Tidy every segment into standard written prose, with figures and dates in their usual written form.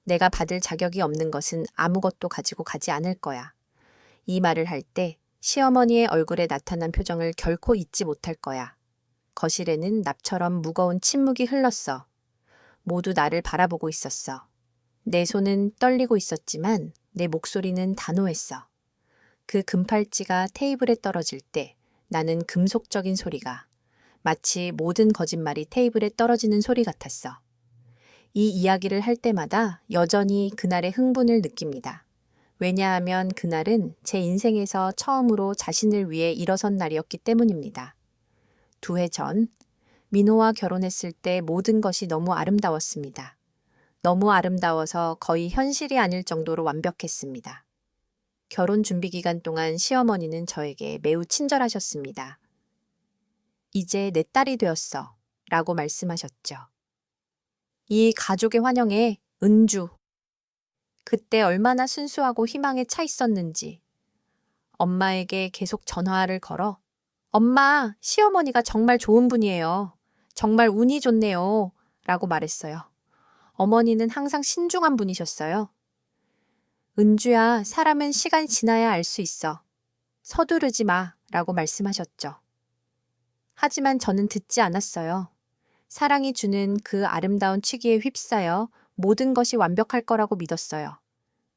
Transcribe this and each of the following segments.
내가 받을 자격이 없는 것은 아무것도 가지고 가지 않을 거야. 이 말을 할 때 시어머니의 얼굴에 나타난 표정을 결코 잊지 못할 거야. 거실에는 납처럼 무거운 침묵이 흘렀어. 모두 나를 바라보고 있었어. 내 손은 떨리고 있었지만 내 목소리는 단호했어. 그 금팔찌가 테이블에 떨어질 때 나는 금속적인 소리가 마치 모든 거짓말이 테이블에 떨어지는 소리 같았어. 이 이야기를 할 때마다 여전히 그날의 흥분을 느낍니다. 왜냐하면 그날은 제 인생에서 처음으로 자신을 위해 일어선 날이었기 때문입니다. 2해 전, 민호와 결혼했을 때 모든 것이 너무 아름다웠습니다. 너무 아름다워서 거의 현실이 아닐 정도로 완벽했습니다. 결혼 준비 기간 동안 시어머니는 저에게 매우 친절하셨습니다. 이제 내 딸이 되었어. 라고 말씀하셨죠. 이 가족의 환영에 은주. 그때 얼마나 순수하고 희망에 차 있었는지. 엄마에게 계속 전화를 걸어 엄마, 시어머니가 정말 좋은 분이에요. 정말 운이 좋네요. 라고 말했어요. 어머니는 항상 신중한 분이셨어요. 은주야, 사람은 시간이 지나야 알 수 있어. 서두르지 마. 라고 말씀하셨죠. 하지만 저는 듣지 않았어요. 사랑이 주는 그 아름다운 취기에 휩싸여 모든 것이 완벽할 거라고 믿었어요.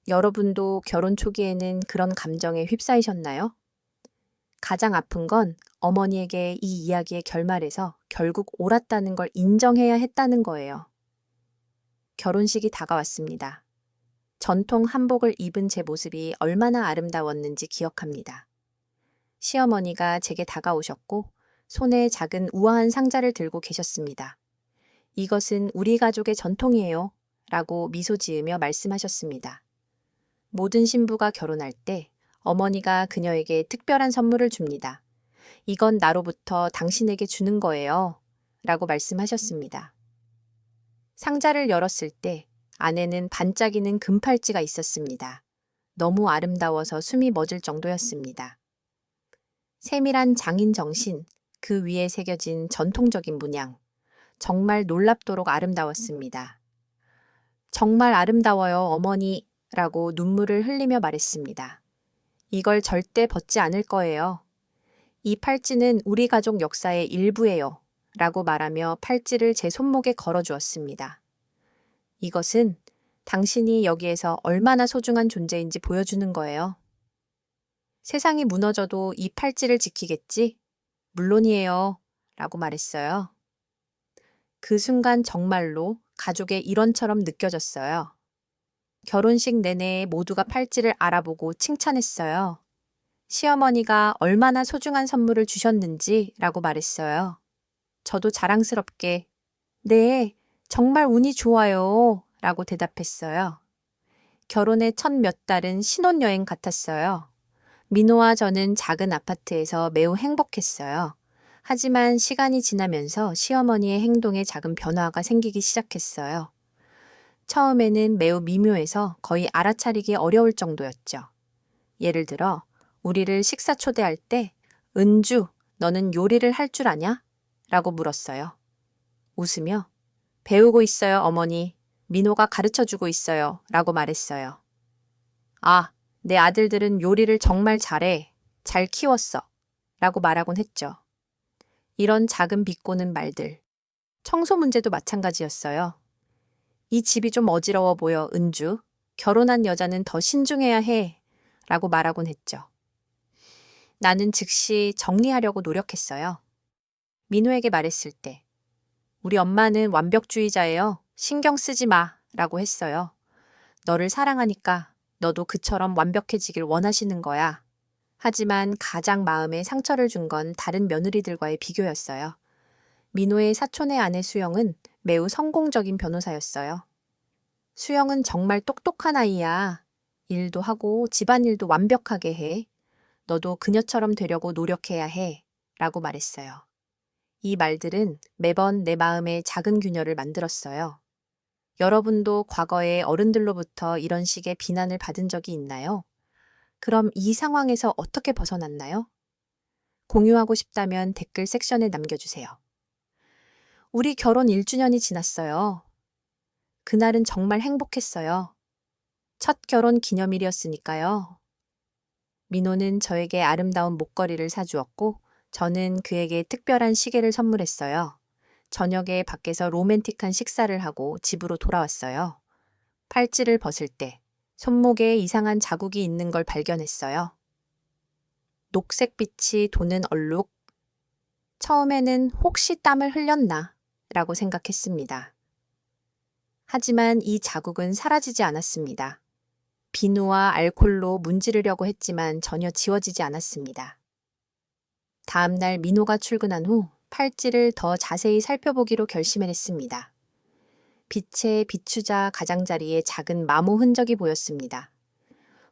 여러분도 결혼 초기에는 그런 감정에 휩싸이셨나요? 가장 아픈 건 어머니에게 이 이야기의 결말에서 결국 옳았다는 걸 인정해야 했다는 거예요. 결혼식이 다가왔습니다. 전통 한복을 입은 제 모습이 얼마나 아름다웠는지 기억합니다. 시어머니가 제게 다가오셨고 손에 작은 우아한 상자를 들고 계셨습니다. 이것은 우리 가족의 전통이에요. 라고 미소 지으며 말씀하셨습니다. 모든 신부가 결혼할 때 어머니가 그녀에게 특별한 선물을 줍니다. 이건 나로부터 당신에게 주는 거예요. 라고 말씀하셨습니다. 상자를 열었을 때 안에는 반짝이는 금팔찌가 있었습니다. 너무 아름다워서 숨이 멎을 정도였습니다. 세밀한 장인 정신, 그 위에 새겨진 전통적인 문양. 정말 놀랍도록 아름다웠습니다. 정말 아름다워요, 어머니. 라고 눈물을 흘리며 말했습니다. 이걸 절대 벗지 않을 거예요. 이 팔찌는 우리 가족 역사의 일부예요. 라고 말하며 팔찌를 제 손목에 걸어주었습니다. 이것은 당신이 여기에서 얼마나 소중한 존재인지 보여주는 거예요. 세상이 무너져도 이 팔찌를 지키겠지? 물론이에요. 라고 말했어요. 그 순간 정말로 가족의 일원처럼 느껴졌어요. 결혼식 내내 모두가 팔찌를 알아보고 칭찬했어요. 시어머니가 얼마나 소중한 선물을 주셨는지 라고 말했어요. 저도 자랑스럽게 네, 정말 운이 좋아요 라고 대답했어요. 결혼의 첫 몇 달은 신혼여행 같았어요. 민호와 저는 작은 아파트에서 매우 행복했어요. 하지만 시간이 지나면서 시어머니의 행동에 작은 변화가 생기기 시작했어요. 처음에는 매우 미묘해서 거의 알아차리기 어려울 정도였죠. 예를 들어 우리를 식사 초대할 때 은주, 너는 요리를 할 줄 아냐? 라고 물었어요. 웃으며 배우고 있어요, 어머니. 민호가 가르쳐주고 있어요. 라고 말했어요. 아, 내 아들들은 요리를 정말 잘해. 잘 키웠어. 라고 말하곤 했죠. 이런 작은 비꼬는 말들. 청소 문제도 마찬가지였어요. 이 집이 좀 어지러워 보여, 은주. 결혼한 여자는 더 신중해야 해. 라고 말하곤 했죠. 나는 즉시 정리하려고 노력했어요. 민호에게 말했을 때 우리 엄마는 완벽주의자예요. 신경 쓰지 마. 라고 했어요. 너를 사랑하니까 너도 그처럼 완벽해지길 원하시는 거야. 하지만 가장 마음에 상처를 준 건 다른 며느리들과의 비교였어요. 민호의 사촌의 아내 수영은 매우 성공적인 변호사였어요. 수영은 정말 똑똑한 아이야. 일도 하고 집안일도 완벽하게 해. 너도 그녀처럼 되려고 노력해야 해. 라고 말했어요. 이 말들은 매번 내 마음에 작은 균열을 만들었어요. 여러분도 과거에 어른들로부터 이런 식의 비난을 받은 적이 있나요? 그럼 이 상황에서 어떻게 벗어났나요? 공유하고 싶다면 댓글 섹션에 남겨주세요. 우리 결혼 1주년이 지났어요. 그날은 정말 행복했어요. 첫 결혼 기념일이었으니까요. 민호는 저에게 아름다운 목걸이를 사주었고, 저는 그에게 특별한 시계를 선물했어요. 저녁에 밖에서 로맨틱한 식사를 하고 집으로 돌아왔어요. 팔찌를 벗을 때 손목에 이상한 자국이 있는 걸 발견했어요. 녹색 빛이 도는 얼룩. 처음에는 혹시 땀을 흘렸나 라고 생각했습니다. 하지만 이 자국은 사라지지 않았습니다. 비누와 알코올로 문지르려고 했지만 전혀 지워지지 않았습니다. 다음 날 민호가 출근한 후 팔찌를 더 자세히 살펴보기로 결심을 했습니다. 빛에 비추자 가장자리에 작은 마모 흔적이 보였습니다.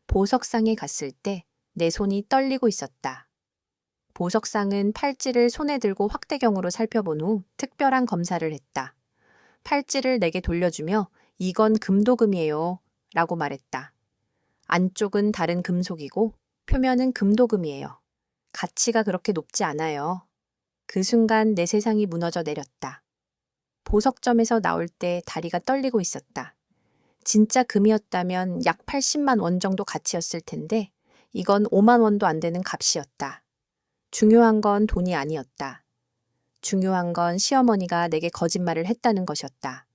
보석상에 갔을 때 내 손이 떨리고 있었다. 보석상은 팔찌를 손에 들고 확대경으로 살펴본 후 특별한 검사를 했다. 팔찌를 내게 돌려주며 이건 금도금이에요 라고 말했다. 안쪽은 다른 금속이고 표면은 금도금이에요. 가치가 그렇게 높지 않아요. 그 순간 내 세상이 무너져 내렸다. 보석점에서 나올 때 다리가 떨리고 있었다. 진짜 금이었다면 약 80만 원 정도 가치였을 텐데 이건 5만 원도 안 되는 값이었다. 중요한 건 돈이 아니었다. 중요한 건 시어머니가 내게 거짓말을 했다는 것이었다.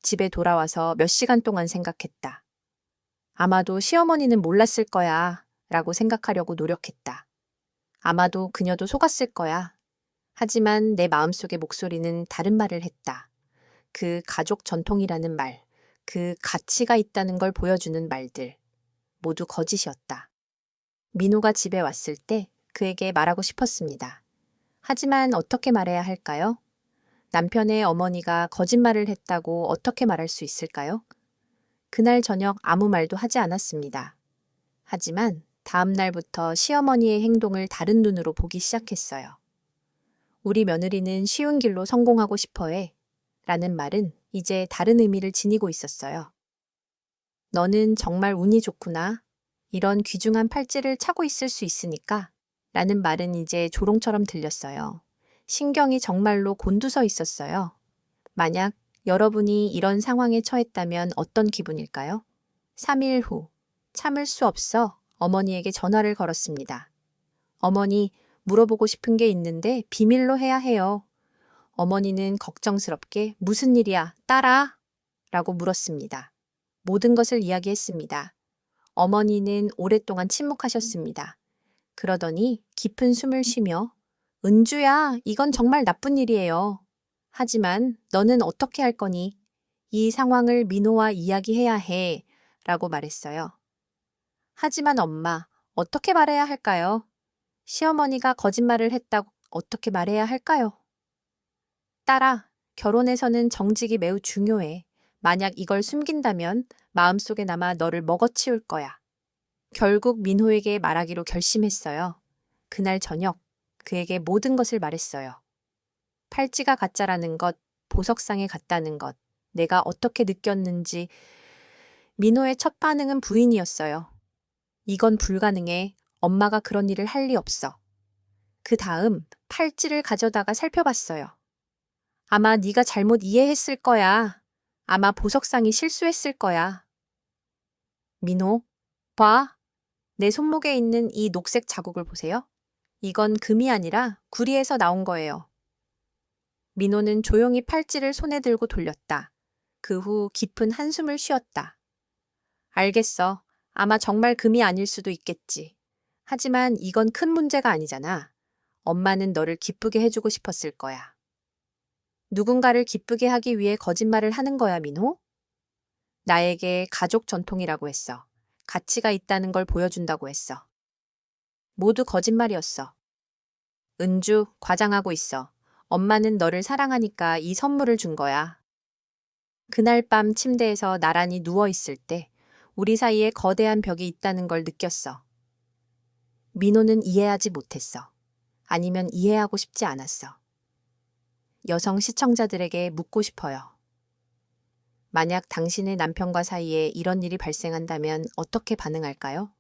집에 돌아와서 몇 시간 동안 생각했다. 아마도 시어머니는 몰랐을 거야 라고 생각하려고 노력했다. 아마도 그녀도 속았을 거야. 하지만 내 마음속의 목소리는 다른 말을 했다. 그 가족 전통이라는 말, 그 가치가 있다는 걸 보여주는 말들, 모두 거짓이었다. 민호가 집에 왔을 때 그에게 말하고 싶었습니다. 하지만 어떻게 말해야 할까요? 남편의 어머니가 거짓말을 했다고 어떻게 말할 수 있을까요? 그날 저녁 아무 말도 하지 않았습니다. 하지만 다음 날부터 시어머니의 행동을 다른 눈으로 보기 시작했어요. 우리 며느리는 쉬운 길로 성공하고 싶어해 라는 말은 이제 다른 의미를 지니고 있었어요. 너는 정말 운이 좋구나. 이런 귀중한 팔찌를 차고 있을 수 있으니까 라는 말은 이제 조롱처럼 들렸어요. 신경이 정말로 곤두서 있었어요. 만약 여러분이 이런 상황에 처했다면 어떤 기분일까요? 3일 후, 참을 수 없어 어머니에게 전화를 걸었습니다. 어머니, 물어보고 싶은 게 있는데 비밀로 해야 해요. 어머니는 걱정스럽게 무슨 일이야, 딸아? 라고 물었습니다. 모든 것을 이야기했습니다. 어머니는 오랫동안 침묵하셨습니다. 그러더니 깊은 숨을 쉬며 은주야, 이건 정말 나쁜 일이에요. 하지만 너는 어떻게 할 거니? 이 상황을 민호와 이야기해야 해 라고 말했어요. 하지만 엄마, 어떻게 말해야 할까요? 시어머니가 거짓말을 했다고 어떻게 말해야 할까요? 딸아, 결혼에서는 정직이 매우 중요해. 만약 이걸 숨긴다면 마음속에 남아 너를 먹어치울 거야. 결국 민호에게 말하기로 결심했어요. 그날 저녁 그에게 모든 것을 말했어요. 팔찌가 가짜라는 것, 보석상에 갔다는 것, 내가 어떻게 느꼈는지. 민호의 첫 반응은 부인이었어요. 이건 불가능해. 엄마가 그런 일을 할 리 없어. 그 다음 팔찌를 가져다가 살펴봤어요. 아마 네가 잘못 이해했을 거야. 아마 보석상이 실수했을 거야. 민호, 봐. 내 손목에 있는 이 녹색 자국을 보세요. 이건 금이 아니라 구리에서 나온 거예요. 민호는 조용히 팔찌를 손에 들고 돌렸다. 그 후 깊은 한숨을 쉬었다. 알겠어. 아마 정말 금이 아닐 수도 있겠지. 하지만 이건 큰 문제가 아니잖아. 엄마는 너를 기쁘게 해주고 싶었을 거야. 누군가를 기쁘게 하기 위해 거짓말을 하는 거야, 민호? 나에게 가족 전통이라고 했어. 가치가 있다는 걸 보여준다고 했어. 모두 거짓말이었어. 은주, 과장하고 있어. 엄마는 너를 사랑하니까 이 선물을 준 거야. 그날 밤 침대에서 나란히 누워있을 때 우리 사이에 거대한 벽이 있다는 걸 느꼈어. 민호는 이해하지 못했어. 아니면 이해하고 싶지 않았어. 여성 시청자들에게 묻고 싶어요. 만약 당신의 남편과 사이에 이런 일이 발생한다면 어떻게 반응할까요?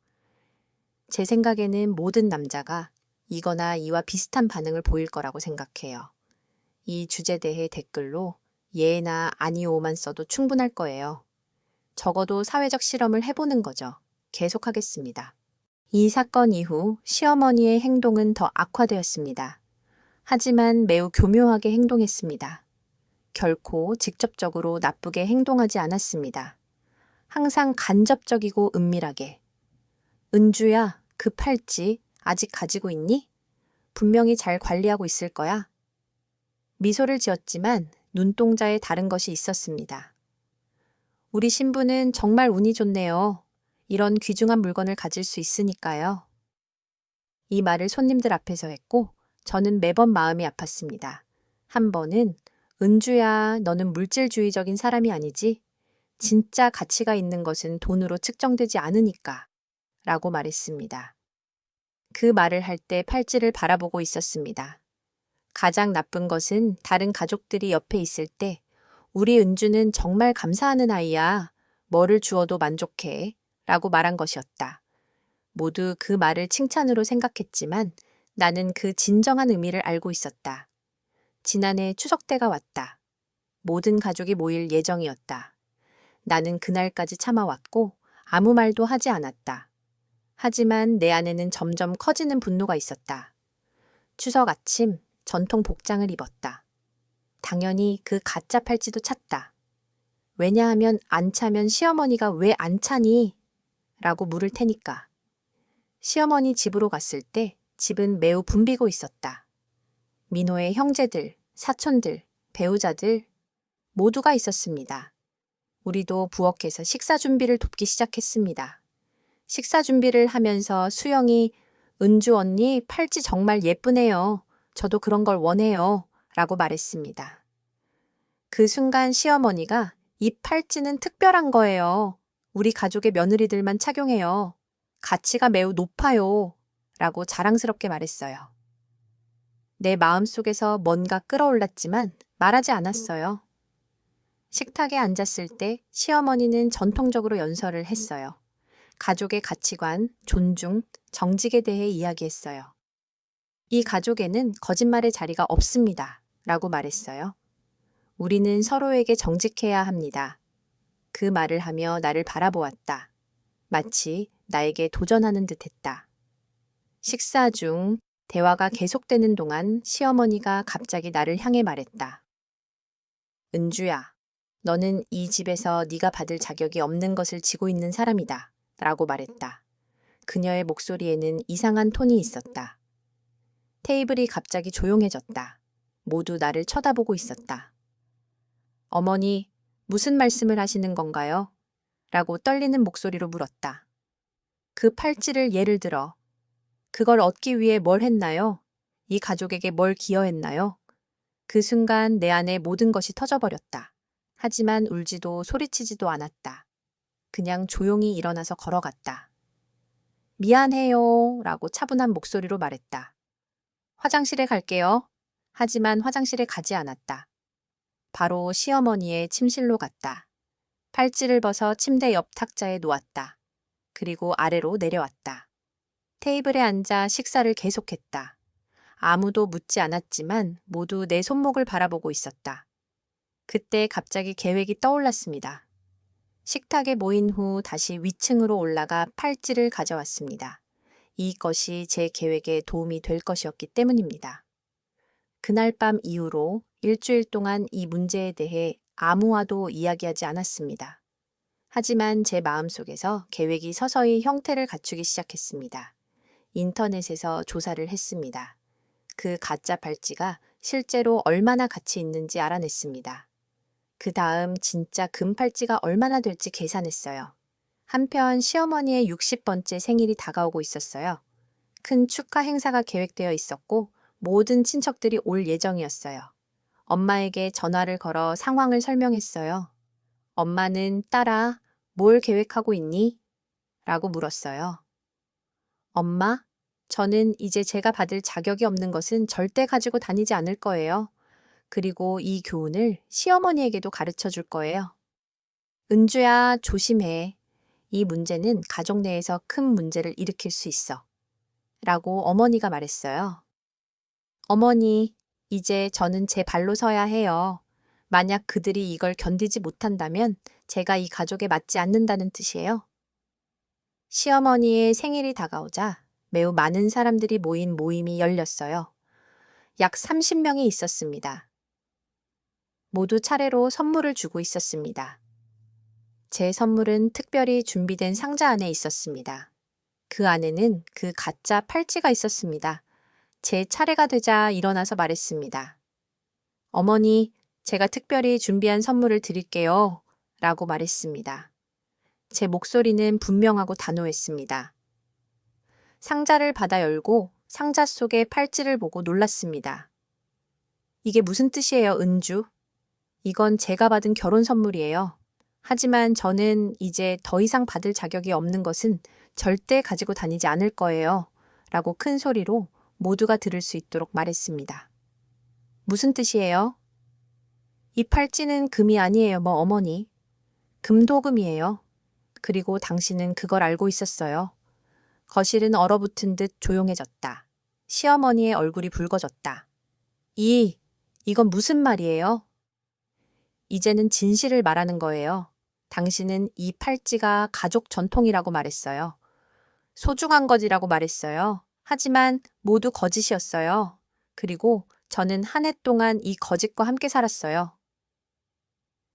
제 생각에는 모든 남자가 이거나 이와 비슷한 반응을 보일 거라고 생각해요. 이 주제에 대해 댓글로 예나 아니오만 써도 충분할 거예요. 적어도 사회적 실험을 해보는 거죠. 계속하겠습니다. 이 사건 이후 시어머니의 행동은 더 악화되었습니다. 하지만 매우 교묘하게 행동했습니다. 결코 직접적으로 나쁘게 행동하지 않았습니다. 항상 간접적이고 은밀하게. 은주야, 그 팔찌 아직 가지고 있니? 분명히 잘 관리하고 있을 거야. 미소를 지었지만 눈동자에 다른 것이 있었습니다. 우리 신부는 정말 운이 좋네요. 이런 귀중한 물건을 가질 수 있으니까요. 이 말을 손님들 앞에서 했고 저는 매번 마음이 아팠습니다. 한 번은 은주야, 너는 물질주의적인 사람이 아니지? 진짜 가치가 있는 것은 돈으로 측정되지 않으니까 라고 말했습니다. 그 말을 할 때 팔찌를 바라보고 있었습니다. 가장 나쁜 것은 다른 가족들이 옆에 있을 때 우리 은주는 정말 감사하는 아이야. 뭐를 주어도 만족해. 라고 말한 것이었다. 모두 그 말을 칭찬으로 생각했지만 나는 그 진정한 의미를 알고 있었다. 지난해 추석 때가 왔다. 모든 가족이 모일 예정이었다. 나는 그날까지 참아왔고 아무 말도 하지 않았다. 하지만 내 안에는 점점 커지는 분노가 있었다. 추석 아침 전통 복장을 입었다. 당연히 그 가짜 팔찌도 찼다. 왜냐하면 안 차면 시어머니가 왜 안 차니? 라고 물을 테니까. 시어머니 집으로 갔을 때 집은 매우 붐비고 있었다. 민호의 형제들, 사촌들, 배우자들 모두가 있었습니다. 우리도 부엌에서 식사 준비를 돕기 시작했습니다. 식사 준비를 하면서 수영이 은주 언니 팔찌 정말 예쁘네요. 저도 그런 걸 원해요. 라고 말했습니다. 그 순간 시어머니가 이 팔찌는 특별한 거예요. 우리 가족의 며느리들만 착용해요. 가치가 매우 높아요. 라고 자랑스럽게 말했어요. 내 마음속에서 뭔가 끌어올랐지만 말하지 않았어요. 식탁에 앉았을 때 시어머니는 전통적으로 연설을 했어요. 가족의 가치관, 존중, 정직에 대해 이야기했어요. 이 가족에는 거짓말의 자리가 없습니다. 라고 말했어요. 우리는 서로에게 정직해야 합니다. 그 말을 하며 나를 바라보았다. 마치 나에게 도전하는 듯 했다. 식사 중 대화가 계속되는 동안 시어머니가 갑자기 나를 향해 말했다. 은주야, 너는 이 집에서 네가 받을 자격이 없는 것을 지고 있는 사람이다. 라고 말했다. 그녀의 목소리에는 이상한 톤이 있었다. 테이블이 갑자기 조용해졌다. 모두 나를 쳐다보고 있었다. 어머니, 무슨 말씀을 하시는 건가요? 라고 떨리는 목소리로 물었다. 그 팔찌를 예를 들어 그걸 얻기 위해 뭘 했나요? 이 가족에게 뭘 기여했나요? 그 순간 내 안에 모든 것이 터져버렸다. 하지만 울지도 소리치지도 않았다. 그냥 조용히 일어나서 걸어갔다. 미안해요 라고 차분한 목소리로 말했다. 화장실에 갈게요. 하지만 화장실에 가지 않았다. 바로 시어머니의 침실로 갔다. 팔찌를 벗어 침대 옆 탁자에 놓았다. 그리고 아래로 내려왔다. 테이블에 앉아 식사를 계속했다. 아무도 묻지 않았지만 모두 내 손목을 바라보고 있었다. 그때 갑자기 계획이 떠올랐습니다. 식탁에 모인 후 다시 위층으로 올라가 팔찌를 가져왔습니다. 이것이 제 계획에 도움이 될 것이었기 때문입니다. 그날 밤 이후로 일주일 동안 이 문제에 대해 아무와도 이야기하지 않았습니다. 하지만 제 마음속에서 계획이 서서히 형태를 갖추기 시작했습니다. 인터넷에서 조사를 했습니다. 그 가짜 팔찌가 실제로 얼마나 가치 있는지 알아냈습니다. 그 다음 진짜 금 팔찌가 얼마나 될지 계산했어요. 한편 시어머니의 60번째 생일이 다가오고 있었어요. 큰 축하 행사가 계획되어 있었고 모든 친척들이 올 예정이었어요. 엄마에게 전화를 걸어 상황을 설명했어요. 엄마는 딸아, 뭘 계획하고 있니? 라고 물었어요. 엄마, 저는 이제 제가 받을 자격이 없는 것은 절대 가지고 다니지 않을 거예요. 그리고 이 교훈을 시어머니에게도 가르쳐 줄 거예요. 은주야, 조심해. 이 문제는 가족 내에서 큰 문제를 일으킬 수 있어. 라고 어머니가 말했어요. 어머니, 이제 저는 제 발로 서야 해요. 만약 그들이 이걸 견디지 못한다면 제가 이 가족에 맞지 않는다는 뜻이에요. 시어머니의 생일이 다가오자 매우 많은 사람들이 모인 모임이 열렸어요. 약 30명이 있었습니다. 모두 차례로 선물을 주고 있었습니다. 제 선물은 특별히 준비된 상자 안에 있었습니다. 그 안에는 그 가짜 팔찌가 있었습니다. 제 차례가 되자 일어나서 말했습니다. 어머니, 제가 특별히 준비한 선물을 드릴게요. 라고 말했습니다. 제 목소리는 분명하고 단호했습니다. 상자를 받아 열고 상자 속의 팔찌를 보고 놀랐습니다. 이게 무슨 뜻이에요, 은주? 이건 제가 받은 결혼 선물이에요. 하지만 저는 이제 더 이상 받을 자격이 없는 것은 절대 가지고 다니지 않을 거예요. 라고 큰 소리로 모두가 들을 수 있도록 말했습니다. 무슨 뜻이에요? 이 팔찌는 금이 아니에요, 어머니. 금도금이에요. 그리고 당신은 그걸 알고 있었어요. 거실은 얼어붙은 듯 조용해졌다. 시어머니의 얼굴이 붉어졌다. 이건 무슨 말이에요? 이제는 진실을 말하는 거예요. 당신은 이 팔찌가 가족 전통이라고 말했어요. 소중한 것이라고 말했어요. 하지만 모두 거짓이었어요. 그리고 저는 한 해 동안 이 거짓과 함께 살았어요.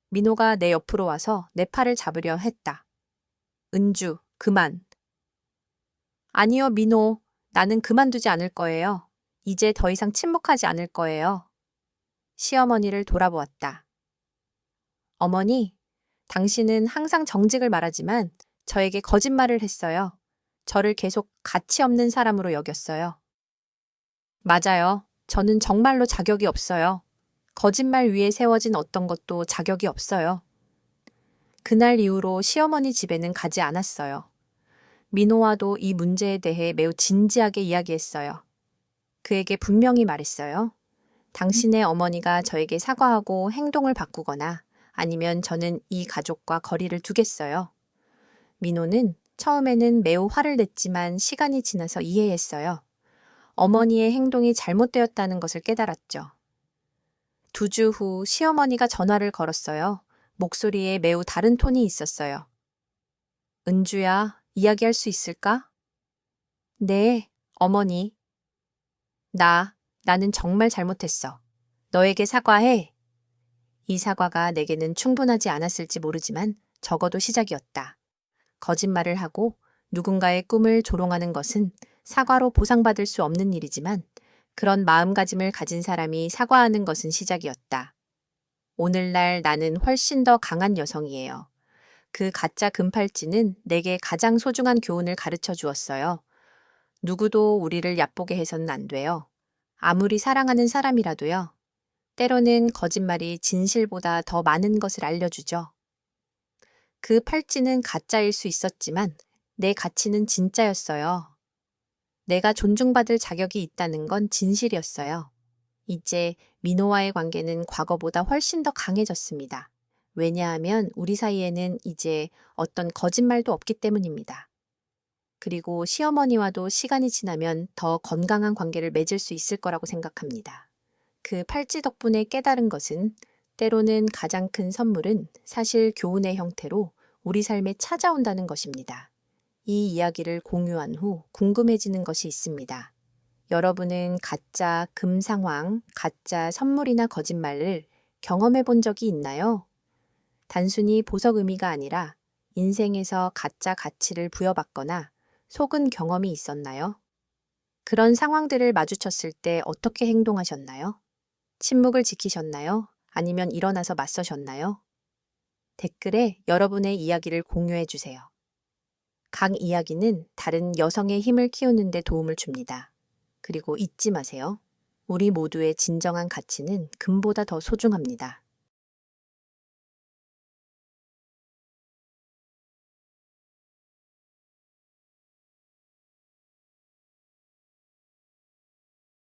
민호가 내 옆으로 와서 내 팔을 잡으려 했다. 은주, 그만. 아니요, 민호. 나는 그만두지 않을 거예요. 이제 더 이상 침묵하지 않을 거예요. 시어머니를 돌아보았다. 어머니, 당신은 항상 정직을 말하지만 저에게 거짓말을 했어요. 저를 계속 가치 없는 사람으로 여겼어요. 맞아요. 저는 정말로 자격이 없어요. 거짓말 위에 세워진 어떤 것도 자격이 없어요. 그날 이후로 시어머니 집에는 가지 않았어요. 민호와도 이 문제에 대해 매우 진지하게 이야기했어요. 그에게 분명히 말했어요. 당신의 어머니가 저에게 사과하고 행동을 바꾸거나 아니면 저는 이 가족과 거리를 두겠어요. 민호는 처음에는 매우 화를 냈지만 시간이 지나서 이해했어요. 어머니의 행동이 잘못되었다는 것을 깨달았죠. 2주 후 시어머니가 전화를 걸었어요. 목소리에 매우 다른 톤이 있었어요. 은주야, 이야기할 수 있을까? 네, 어머니. 나는 정말 잘못했어. 너에게 사과해. 이 사과가 내게는 충분하지 않았을지 모르지만 적어도 시작이었다. 거짓말을 하고 누군가의 꿈을 조롱하는 것은 사과로 보상받을 수 없는 일이지만 그런 마음가짐을 가진 사람이 사과하는 것은 시작이었다. 오늘날 나는 훨씬 더 강한 여성이에요. 그 가짜 금팔찌는 내게 가장 소중한 교훈을 가르쳐 주었어요. 누구도 우리를 얕보게 해서는 안 돼요. 아무리 사랑하는 사람이라도요. 때로는 거짓말이 진실보다 더 많은 것을 알려주죠. 그 팔찌는 가짜일 수 있었지만 내 가치는 진짜였어요. 내가 존중받을 자격이 있다는 건 진실이었어요. 이제 민호와의 관계는 과거보다 훨씬 더 강해졌습니다. 왜냐하면 우리 사이에는 이제 어떤 거짓말도 없기 때문입니다. 그리고 시어머니와도 시간이 지나면 더 건강한 관계를 맺을 수 있을 거라고 생각합니다. 그 팔찌 덕분에 깨달은 것은 때로는 가장 큰 선물은 사실 교훈의 형태로 우리 삶에 찾아온다는 것입니다. 이 이야기를 공유한 후 궁금해지는 것이 있습니다. 여러분은 가짜 금상황, 가짜 선물이나 거짓말을 경험해 본 적이 있나요? 단순히 보석 의미가 아니라 인생에서 가짜 가치를 부여받거나 속은 경험이 있었나요? 그런 상황들을 마주쳤을 때 어떻게 행동하셨나요? 침묵을 지키셨나요? 아니면 일어나서 맞서셨나요? 댓글에 여러분의 이야기를 공유해 주세요. 각 이야기는 다른 여성의 힘을 키우는 데 도움을 줍니다. 그리고 잊지 마세요. 우리 모두의 진정한 가치는 금보다 더 소중합니다.